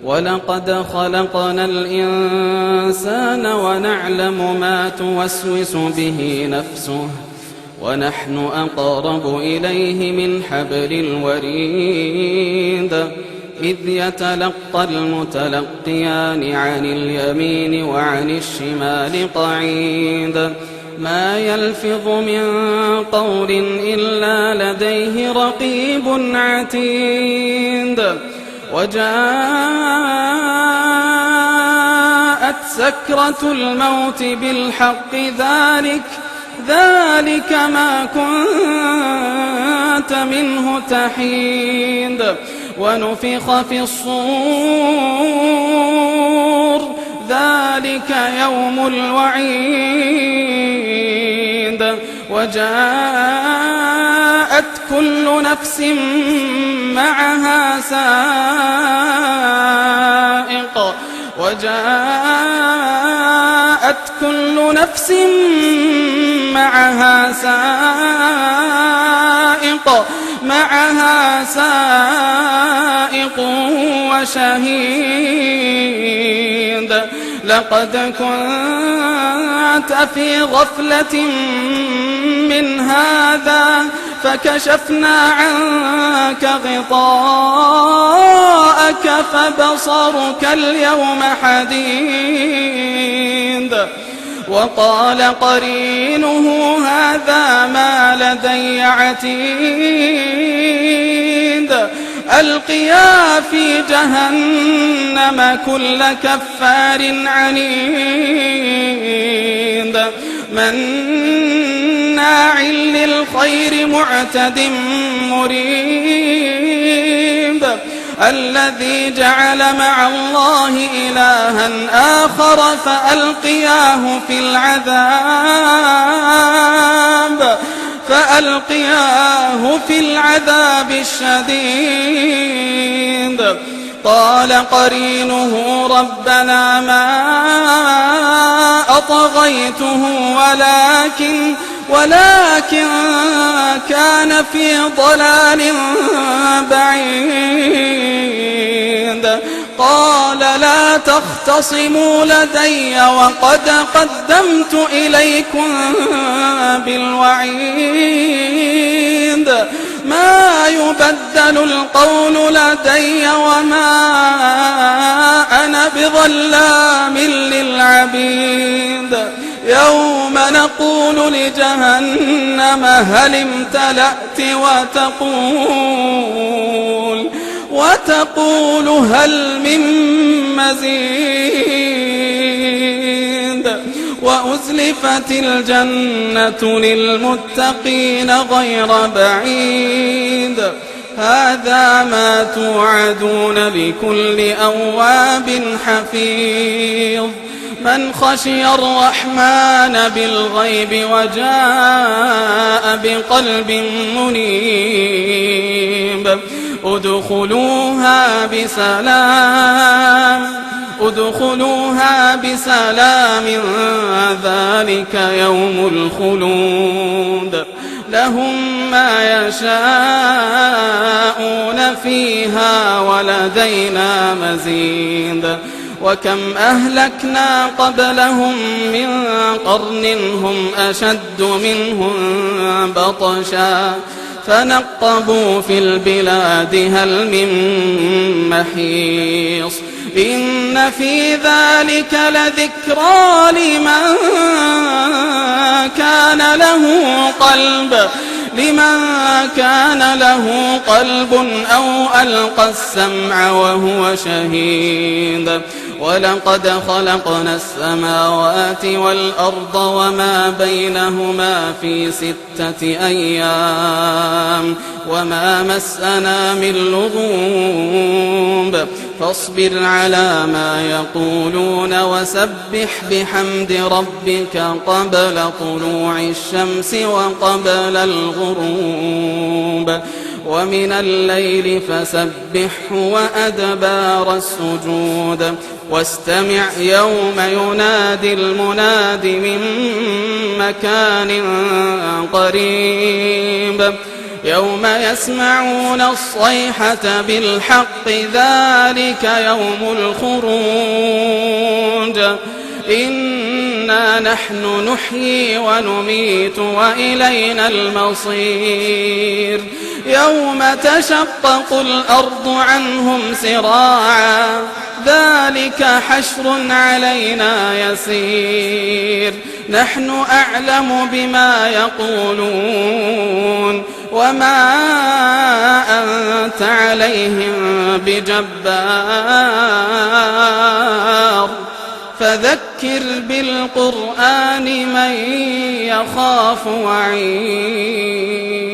ولقد خلقنا الإنسان ونعلم ما توسوس به نفسه ونحن أقرب إليه من حبل الوريد إذ يتلقى المتلقيان عن اليمين وعن الشمال قعيد ما يلفظ من قول إلا لديه رقيب عتيد وجاءت سكرة الموت بالحق ذلك ما كنت منه تحيد ونفخ في الصور ذلك يوم الوعيد وجاءت كل نفس معها سائق وشهيد لقد كنت في غفلة من هذا فكشفنا عنك غطاءك فبصرك اليوم حديد وقال قرينه هذا ما لدي عتيد ألقيا في جهنم كل كفار عنيد مناع للخير معتد مريب الذي جعل مع الله إلها آخر فألقياه في العذاب الشديد قال قرينه ربنا ما أطغيته ولكن كان في ضلال بعيد قال لا تختصموا لدي وقد قدمت إليكم بالوعيد ما يبدل القول لدي وما أنا بظلام للعبيد يوم نقول لجهنم هل امتلأت وتقول هل من مزيد وأزلفت الجنة للمتقين غير بعيد هذا ما توعدون لكل أواب حفيظ من خشي الرحمن بالغيب وجاء بقلب منيب ادخلوها بسلام ذلك يوم الخلود لهم ما يشاءون فيها ولدينا مزيد وكم أهلكنا قبلهم من قرن هم أشد منهم بطشا فنقبوا في البلاد هل من محيص إن في ذلك لذكرى لمن كان له قلب أو ألقى السمع وهو شهيد ولقد خلقنا السماوات والأرض وما بينهما في 6 أيام وما مسنا من لغوب فاصبر على ما يقولون وسبح بحمد ربك قبل طلوع الشمس وقبل الغروب ومن الليل فسبحه وأدبار السجود واستمع يوم ينادي المناد من مكان قريب يوم يسمعون الصيحة بالحق ذلك يوم الخروج إنا نحن نحيي ونميت وإلينا المصير يوم تشقق الأرض عنهم سراعا ذلك حشر علينا يسير نحن أعلم بما يقولون وما أنت عليهم بجبار فذكر بالقرآن من يخاف وعيد